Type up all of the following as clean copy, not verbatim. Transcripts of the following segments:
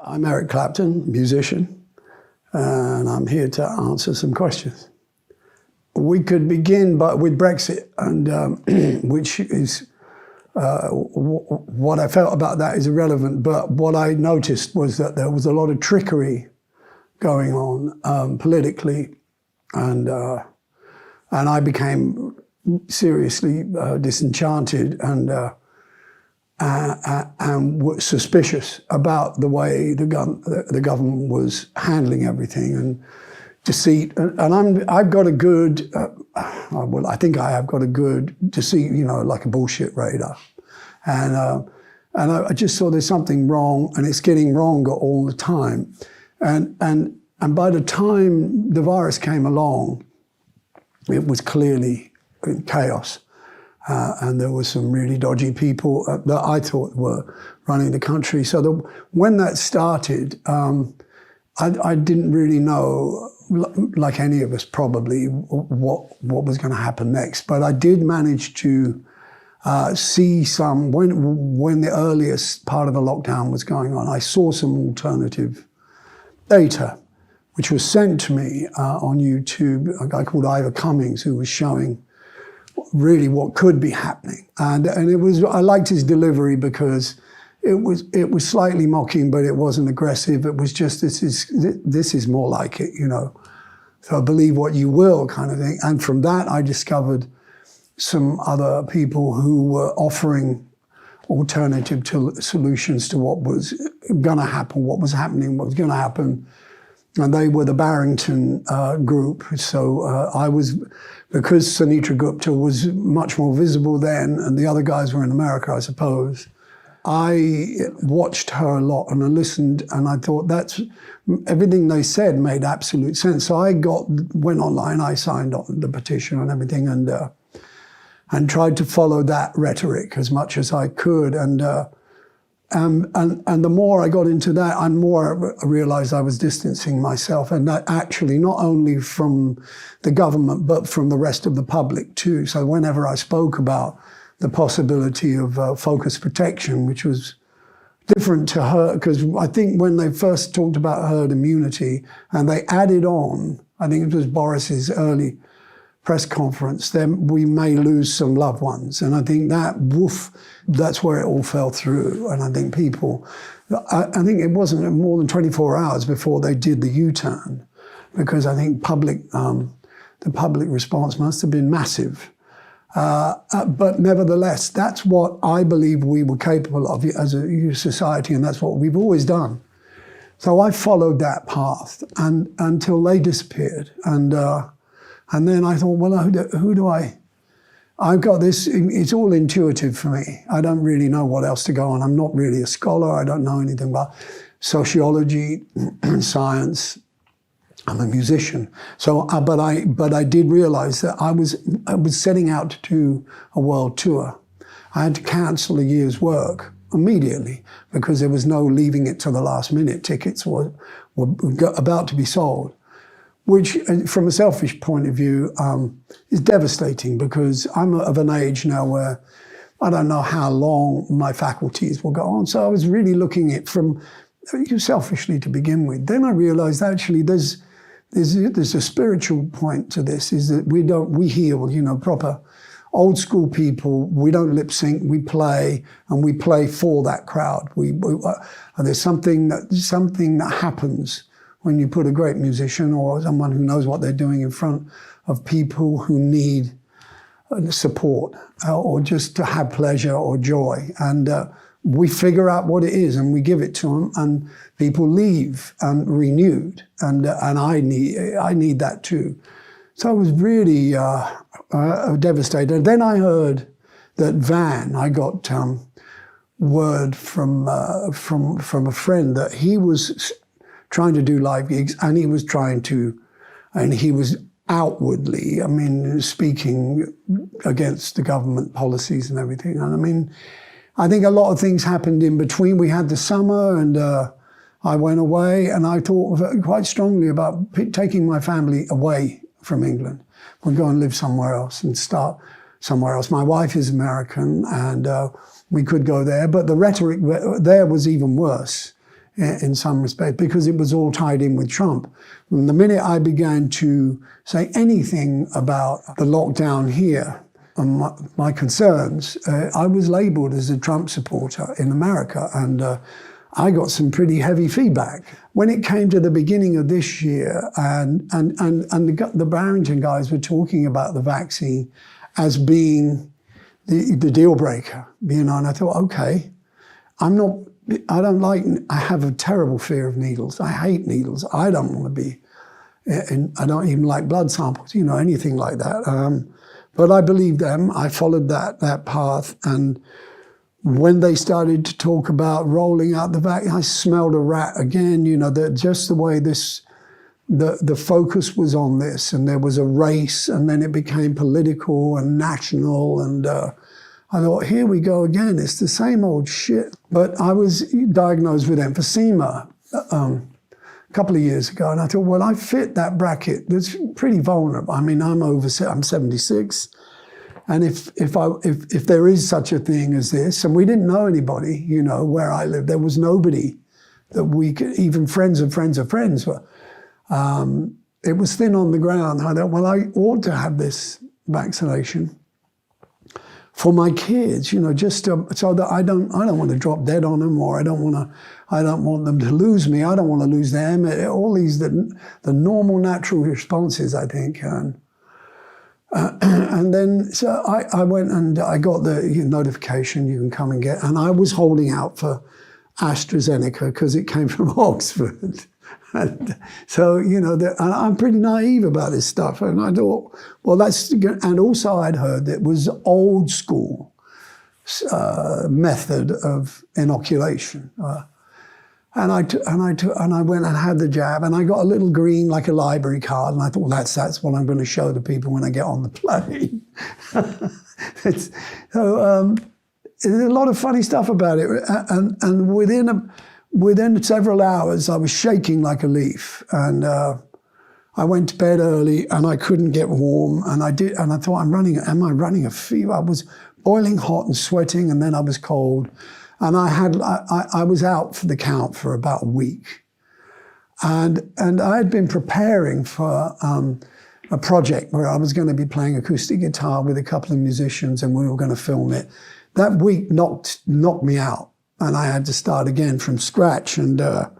I'm Eric Clapton, musician, and I'm here to answer some questions. We could begin with Brexit, and which is what I felt about that is irrelevant. But what I noticed was that there was a lot of trickery going on politically, and I became seriously disenchanted and suspicious about the way the government was handling everything, and deceit. And I've got a good, well, I think I have got a good deceit, like a bullshit radar. And I just saw there's something wrong, and it's getting wronger all the time. And by the time the virus came along, it was clearly in chaos. And there were some really dodgy people that I thought were running the country. So when that started, I didn't really know, like any of us probably, what was going to happen next. But I did manage to see some, when the earliest part of the lockdown was going on, I saw some alternative data, which was sent to me on YouTube, a guy called Ivor Cummings, who was showing really what could be happening. And it was, I liked his delivery because it was slightly mocking, but it wasn't aggressive. It was just, this is more like it, So believe what you will kind of thing. And from that, I discovered some other people who were offering alternative solutions to what was going to happen, what was happening, what was going to happen. And they were the Barrington group. So I was, because Sunita Gupta was much more visible then, and the other guys were in America, I suppose, I watched her a lot and I listened, and I thought everything they said made absolute sense. So I went online, I signed on the petition and everything, and tried to follow that rhetoric as much as I could. And the more I got into that, the more I realized I was distancing myself, and that actually not only from the government, but from the rest of the public too. So whenever I spoke about the possibility of focus protection, which was different to her, because I think when they first talked about herd immunity, and they added on, I think it was Boris's early press conference, then we may lose some loved ones. And I think that's where it all fell through. And I think I think it wasn't more than 24 hours before they did the U-turn, because I think the public response must have been massive. But nevertheless, that's what I believe we were capable of as a society, and that's what we've always done. So I followed that path until they disappeared. And then I thought, well, who do I've got this, it's all intuitive for me. I don't really know what else to go on. I'm not really a scholar. I don't know anything about sociology, science. I'm a musician. So, but I did realize that I was setting out to do a world tour. I had to cancel a year's work immediately because there was no leaving it to the last minute. Tickets were about to be sold, which from a selfish point of view is devastating, because I'm of an age now where I don't know how long my faculties will go on. So I was really looking at it from selfishly to begin with. Then I realized actually there's a spiritual point to this, is that we heal, proper old school people. We don't lip sync, we play, and we play for that crowd. There's something that happens when you put a great musician or someone who knows what they're doing in front of people who need support or just to have pleasure or joy. And we figure out what it is and we give it to them, and people leave renewed. And I need that too. So I was really devastated. Then I heard that I got word from a friend that he was trying to do live gigs, and he was outwardly, speaking against the government policies and everything. And I think a lot of things happened in between. We had the summer, and I went away, and I thought quite strongly about taking my family away from England. We'd go and live somewhere else and start somewhere else. My wife is American, and we could go there, but the rhetoric there was even worse. in some respect, because it was all tied in with Trump. And the minute I began to say anything about the lockdown here and my concerns, I was labeled as a Trump supporter in America, and I got some pretty heavy feedback. When it came to the beginning of this year, and the Barrington guys were talking about the vaccine as being the deal breaker, and I thought, okay, I have a terrible fear of needles. I hate needles. I don't want to be, I don't even like blood samples, anything like that. But I believed them. I followed that path. And when they started to talk about rolling out the vaccine, I smelled a rat again, just the way the focus was on this, and there was a race, and then it became political and national, and I thought, here we go again, it's the same old shit. But I was diagnosed with emphysema a couple of years ago, and I thought, well, I fit that bracket that's pretty vulnerable. I mean, I'm 76, and if there is such a thing as this, and we didn't know anybody, where I lived, there was nobody that we could, even friends of friends of friends were. It was thin on the ground. I thought, well, I ought to have this vaccination for my kids, just so that I don't want to drop dead on them, or I don't want them to lose me. I don't want to lose them. All these the normal, natural responses, I think. And then so I went and I got the notification you can come and get, and I was holding out for AstraZeneca because it came from Oxford. And so, I'm pretty naive about this stuff. And I thought, well, and also I'd heard that it was old school method of inoculation. And I went and had the jab, and I got a little green, like a library card, and I thought, that's what I'm going to show the people when I get on the plane. There's a lot of funny stuff about it. And within several hours, I was shaking like a leaf, and I went to bed early, and I couldn't get warm, and I thought, am I running a fever? I was boiling hot and sweating, and then I was cold, and I was out for the count for about a week, and I had been preparing for a project where I was going to be playing acoustic guitar with a couple of musicians, and we were going to film it. That week knocked me out. And I had to start again from scratch, and I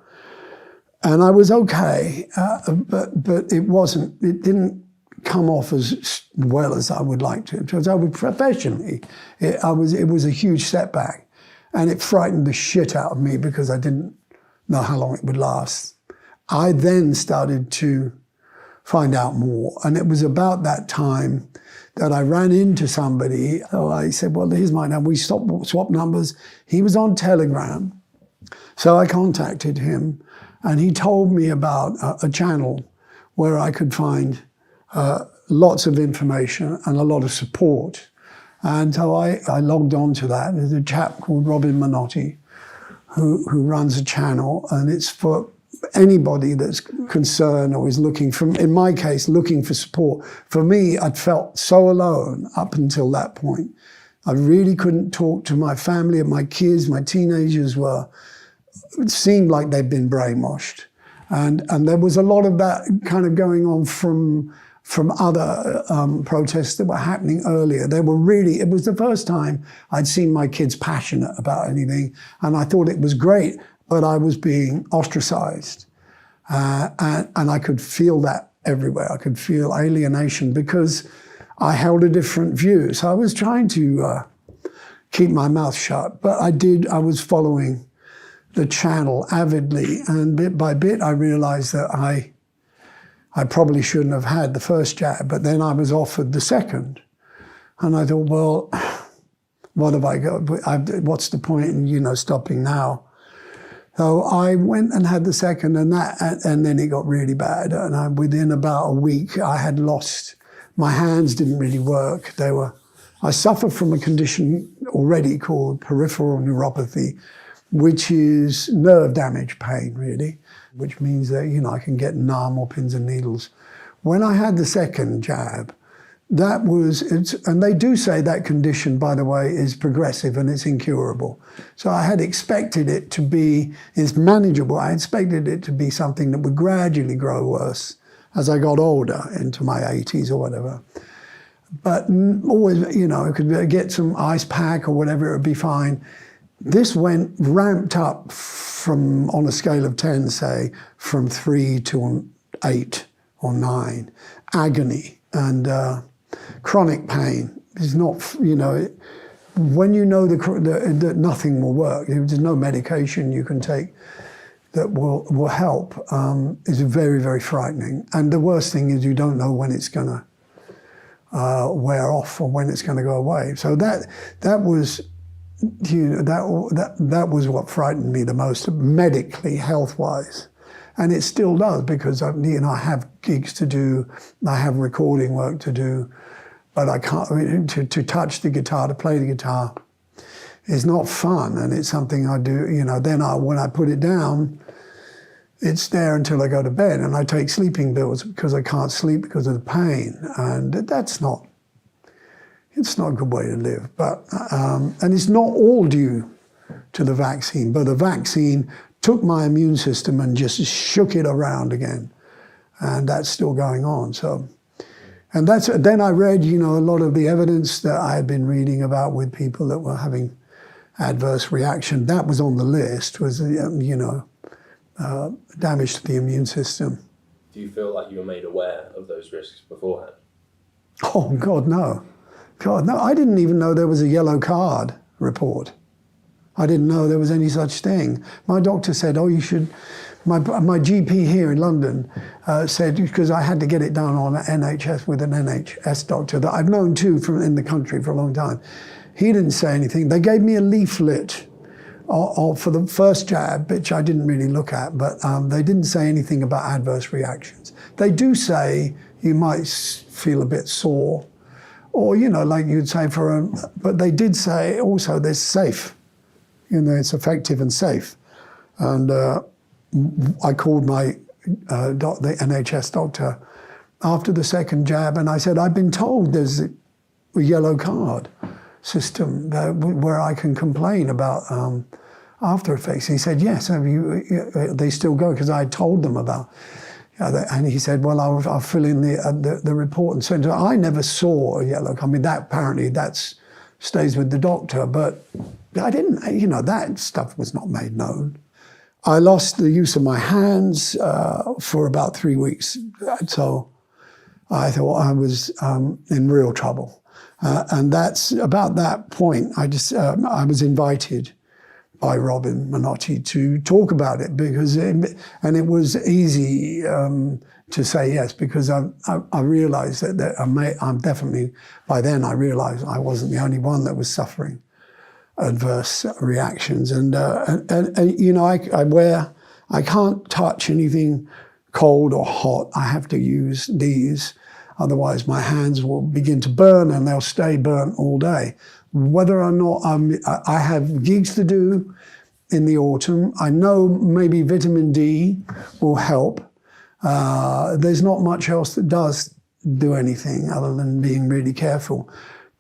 was okay, but it didn't come off as well as I would like to. Because professionally, it was a huge setback, and it frightened the shit out of me because I didn't know how long it would last. I then started to find out more, and it was about that time that I ran into somebody. So I said, well, here's my number. We swapped numbers. He was on Telegram. So I contacted him, and he told me about a channel where I could find lots of information and a lot of support. And so I logged on to that. There's a chap called Robin Minotti who runs a channel, and it's for anybody that's concerned or is in my case, looking for support. For me, I'd felt so alone up until that point. I really couldn't talk to my family and my kids. My teenagers it seemed like they'd been brainwashed. And there was a lot of that kind of going on from other protests that were happening earlier. It was the first time I'd seen my kids passionate about anything, and I thought it was great. But I was being ostracized, and I could feel that everywhere. I could feel alienation because I held a different view. So I was trying to keep my mouth shut, but I was following the channel avidly, and bit by bit I realized that I probably shouldn't have had the first jab, but then I was offered the second. And I thought, well, what have I got? What's the point in, stopping now? So I went and had the second, and then it got really bad. And within about a week, I had lost, my hands didn't really work. I suffer from a condition already called peripheral neuropathy, which is nerve damage pain, really, which means that, I can get numb or pins and needles. When I had the second jab, that was, and they do say that condition, by the way, is progressive and it's incurable. So I had expected it to be, it's manageable. I expected it to be something that would gradually grow worse as I got older, into my 80s or whatever. But always, you know, I could get some ice pack or whatever, it would be fine. This ramped up from, on a scale of 10, say, from 3 to 8 or 9. Agony and chronic pain is not, you know, when you know that nothing will work, there's no medication you can take that will help, is very, very frightening. And the worst thing is you don't know when it's going to wear off or when it's going to go away. So that was, you know, that was what frightened me the most, medically, health-wise. And it still does, because you know, I have gigs to do, I have recording work to do, but I can't, I mean, to touch the guitar, to play the guitar is not fun, and it's something I do, you know, then when I put it down, it's there until I go to bed, and I take sleeping pills because I can't sleep because of the pain, and it's not a good way to live. But and it's not all due to the vaccine, but the vaccine took my immune system and just shook it around again, and that's still going on. So, and then I read, you know, a lot of the evidence that I had been reading about with people that were having adverse reaction. That was on the list, was you know. Damage to the immune system. Do you feel like you were made aware of those risks beforehand? Oh, God, no. God, no. I didn't even know there was a yellow card report. I didn't know there was any such thing. My doctor said, oh, you should, my GP here in London said, because I had to get it done on NHS with an NHS doctor that I've known too from in the country for a long time. He didn't say anything. They gave me a leaflet for the first jab, which I didn't really look at, but they didn't say anything about adverse reactions. They do say you might feel a bit sore, or, you know, like you'd say but they did say also they're safe. You know, it's effective and safe. And I called the NHS doctor after the second jab, and I said, I've been told there's a yellow card system where I can complain about after effects. He said, yes, they still go, because I told them about, and he said, well, I'll fill in the report and send it. I never saw a yellow card. I mean, that stays with the doctor, but I didn't, you know, that stuff was not made known. I lost the use of my hands for about 3 weeks. So I thought I was in real trouble. And that's about that point. I was invited by Robin Minotti to talk about it, because and it was easy to say yes, because I realized that I'm definitely, by then I realized I wasn't the only one that was suffering adverse reactions. And you know, I can't touch anything cold or hot. I have to use these. Otherwise, my hands will begin to burn, and they'll stay burnt all day. Whether or not I have gigs to do in the autumn, I know maybe vitamin D will help. There's not much else that does do anything other than being really careful.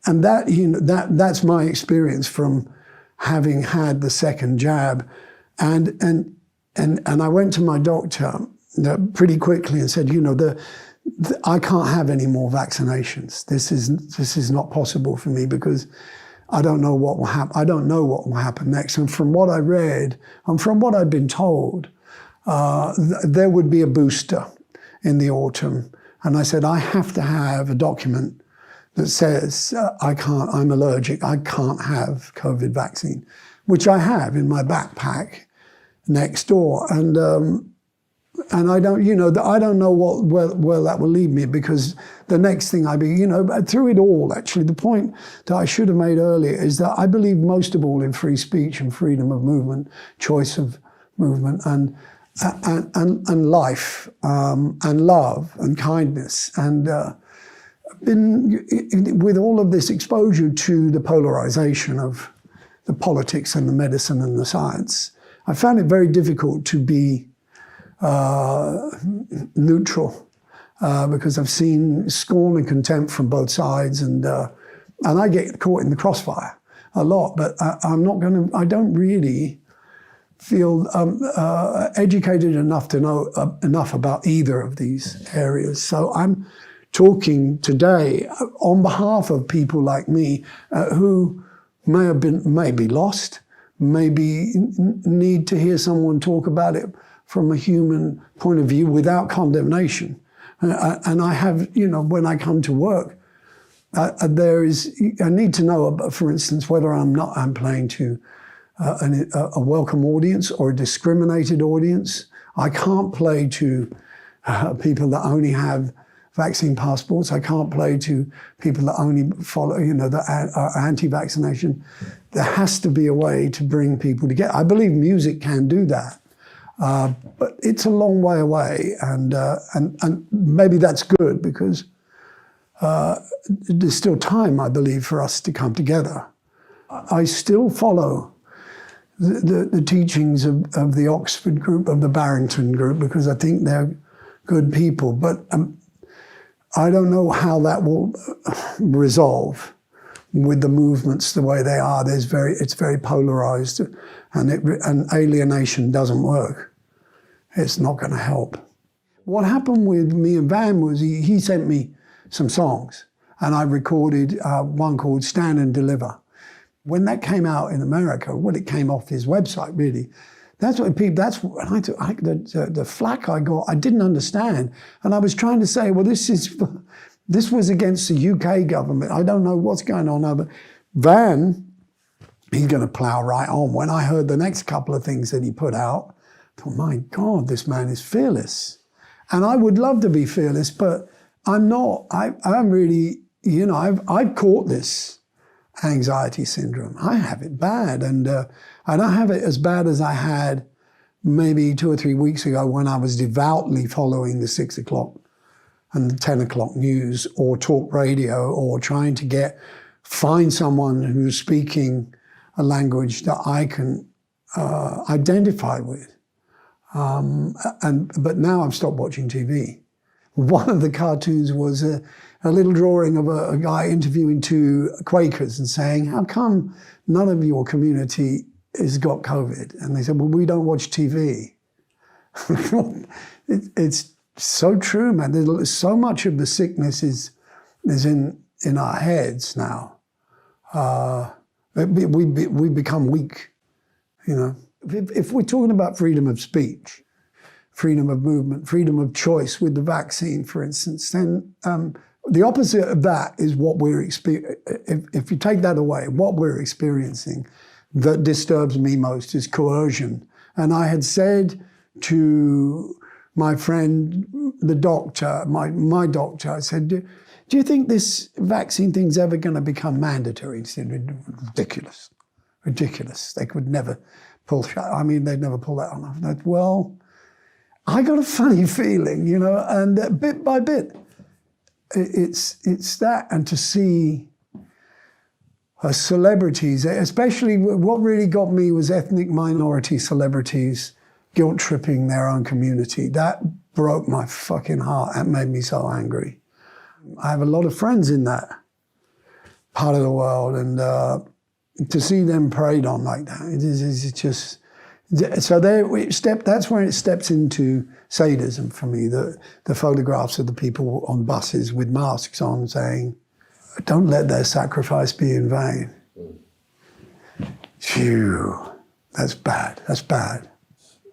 And that, you know, that's my experience from having had the second jab. And I went to my doctor pretty quickly and said, you know, I can't have any more vaccinations. This is not possible for me, because I don't know what will happen. I don't know what will happen next. And from what I read, and from what I've been told, there would be a booster in the autumn. And I said, I have to have a document that says I'm allergic. I can't have COVID vaccine, which I have in my backpack next door. And I don't, you know, I don't know where that will lead me, because the next thing you know, through it all, actually, the point that I should have made earlier is that I believe most of all in free speech and freedom of movement, choice of movement, and life, and love and kindness. And with all of this exposure to the polarization of the politics and the medicine and the science, I found it very difficult to be neutral because I've seen scorn and contempt from both sides, and I get caught in the crossfire a lot. But I don't really feel educated enough to know enough about either of these areas. So I'm talking today on behalf of people like me who may be lost, maybe need to hear someone talk about it from a human point of view without condemnation. And I have, when I come to work, I need to know, for instance, whether I'm playing to a welcome audience or a discriminated audience. I can't play to people that only have vaccine passports. I can't play to people that only follow, that are anti-vaccination. There has to be a way to bring people together. I believe music can do that, but it's a long way away, and maybe that's good because there's still time, I believe, for us to come together. I still follow the teachings of the Oxford group, of the Barrington group, because I think they're good people. But I don't know how that will resolve with the movements the way they are. It's very polarized, and alienation doesn't work. It's not going to help. What happened with me and Van was he sent me some songs, and I recorded one called Stand and Deliver. When that came out in America, it came off his website, really. The flack I got, I didn't understand. And I was trying to say, well, this was against the UK government. I don't know what's going on now, but Van, he's going to plow right on. When I heard the next couple of things that he put out, I thought, my God, this man is fearless. And I would love to be fearless, but I'm not. I'm really, I've caught this anxiety syndrome. I have it bad, and I don't have it as bad as I had maybe 2 or 3 weeks ago when I was devoutly following the 6 o'clock and the 10 o'clock news or talk radio, or trying to find someone who's speaking a language that I can identify with. But now I've stopped watching TV. One of the cartoons was a little drawing of a guy interviewing 2 Quakers and saying, how come none of your community has got COVID? And they said, well, we don't watch TV. It's so true, man. There's so much of the sickness is in our heads now. We become weak, If we're talking about freedom of speech, freedom of movement, freedom of choice with the vaccine, for instance, then the opposite of that is what we're experiencing. If you take that away, what we're experiencing that disturbs me most is coercion. And I had said to my friend, the doctor, my doctor, I said, do you think this vaccine thing's ever going to become mandatory? He said, ridiculous. They could never they'd never pull that on. I thought, well, I got a funny feeling, and bit by bit, it's that, and to see celebrities, especially what really got me was ethnic minority celebrities guilt-tripping their own community. That broke my fucking heart. That made me so angry. I have a lot of friends in that part of the world, and to see them preyed on like that, it's just... So that's where it steps into sadism for me, the photographs of the people on buses with masks on saying, don't let their sacrifice be in vain. Phew, that's bad.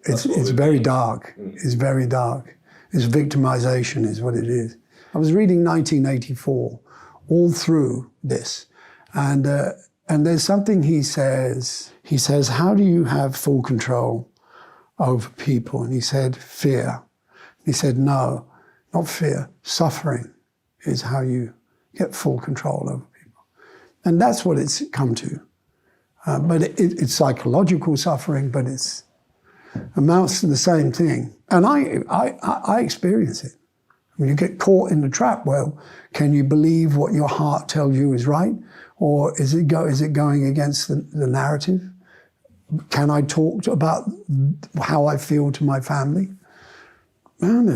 It's very dark. It's very dark. It's victimization is what it is. I was reading 1984 all through this, and there's something he says. He says, how do you have full control over people? And he said, fear. He said, no, not fear. Suffering is how you get full control over people. And that's what it's come to. But it's psychological suffering, but it amounts to the same thing. And I experience it. When you get caught in the trap, well, can you believe what your heart tells you is right? Or is it going against the narrative? Can I talk about how I feel to my family? Man,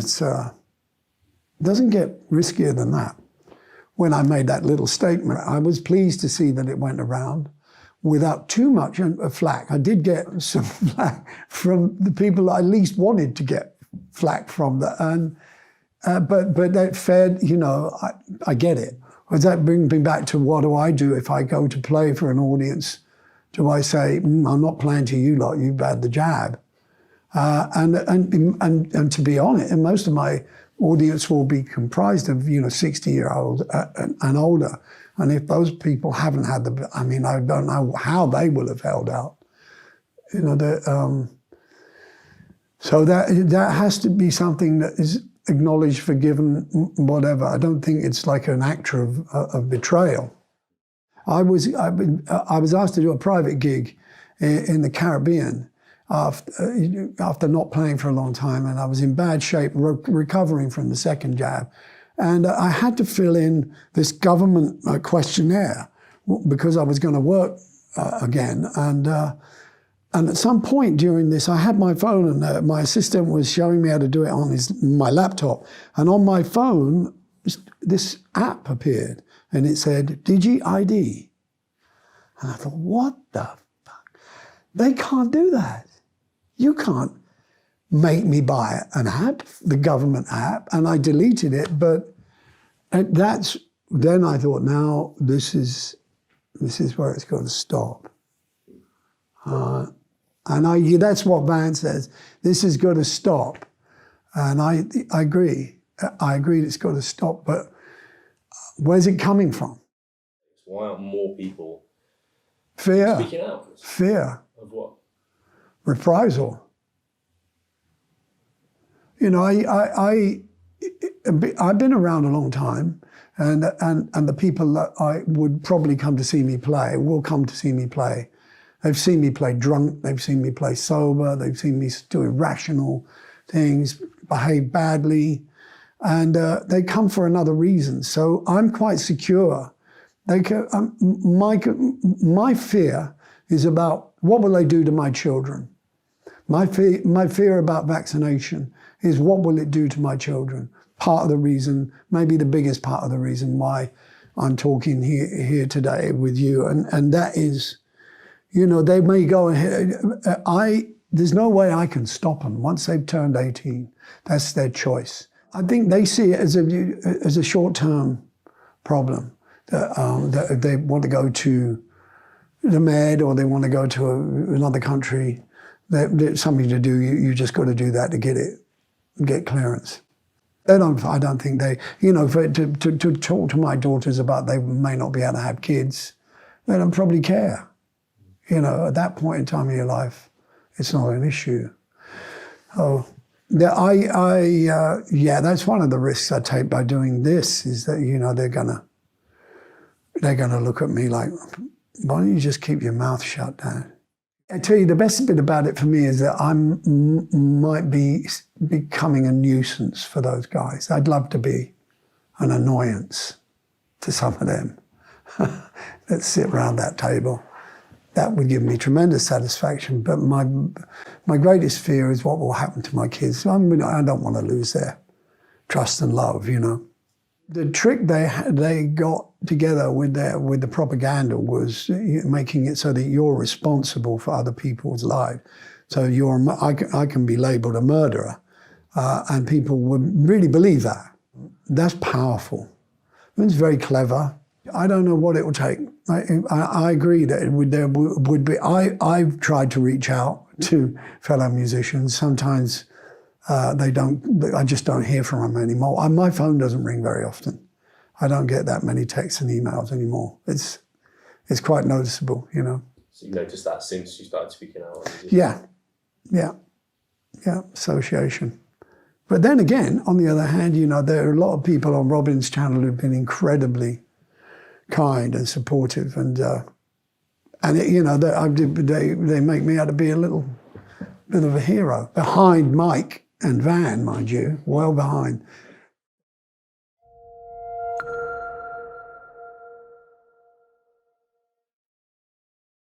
doesn't get riskier than that. When I made that little statement, I was pleased to see that it went around without too much flack. I did get some flack from the people I least wanted to get flack from, but that fed, I get it. Does that bring me back to what do I do if I go to play for an audience? Do I say, I'm not playing to you lot, you've had the jab? And to be honest, and most of my audience will be comprised of 60-year-olds and older. And if those people haven't had I don't know how they will have held out. So that has to be something that is acknowledged, forgiven, whatever. I don't think it's like an act of betrayal. I was asked to do a private gig in the Caribbean after not playing for a long time, and I was in bad shape, recovering from the second jab. And I had to fill in this government questionnaire because I was going to work again. And at some point during this, I had my phone, and my assistant was showing me how to do it on my laptop. And on my phone, this app appeared, and it said, DigiID. And I thought, what the fuck? They can't do that. You can't make me buy an app, the government app, and I deleted it. But then I thought, now this is where it's going to stop. And that's what Van says. This is going to stop, and I agree. I agree it's got to stop. But where's it coming from? Why aren't more people fear? Speaking out. Fear. Of what? Reprisal. I've been around a long time, and the people that I would probably come to see me play will come to see me play. They've seen me play drunk, they've seen me play sober, they've seen me do irrational things, behave badly, and they come for another reason. So I'm quite secure. My fear is about what will they do to my children. My fear about vaccination is what will it do to my children. Part of the reason, maybe the biggest part of the reason why I'm talking here today with you, and that is, they may go ahead. There's no way I can stop them once they've turned 18. That's their choice. I think they see it as a short-term problem that they want to go to the Med or they want to go to another country. There's something to do. You just got to do that to get clearance. I don't think they, to talk to my daughters about they may not be able to have kids, they don't probably care. At that point in time of your life, it's not an issue. Oh, that's one of the risks I take by doing this is that, they're gonna look at me like, why don't you just keep your mouth shut, Dad? I tell you, the best bit about it for me is that I might be becoming a nuisance for those guys. I'd love to be an annoyance to some of them that sit around that table. That would give me tremendous satisfaction. But my greatest fear is what will happen to my kids. I don't want to lose their trust and love, The trick they got together with the propaganda was making it so that you're responsible for other people's lives. So I can be labeled a murderer, and people would really believe that. That's powerful. It's very clever. I don't know what it will take. I agree that there would be. I've tried to reach out to fellow musicians. Sometimes they don't. I just don't hear from them anymore. My phone doesn't ring very often. I don't get that many texts and emails anymore. It's quite noticeable, So you noticed that since you started speaking out? Yeah. Association. But then again, on the other hand, there are a lot of people on Robin's channel who've been incredibly kind and supportive, and they make me out to be a bit of a hero behind Mike and Van, mind you, well behind.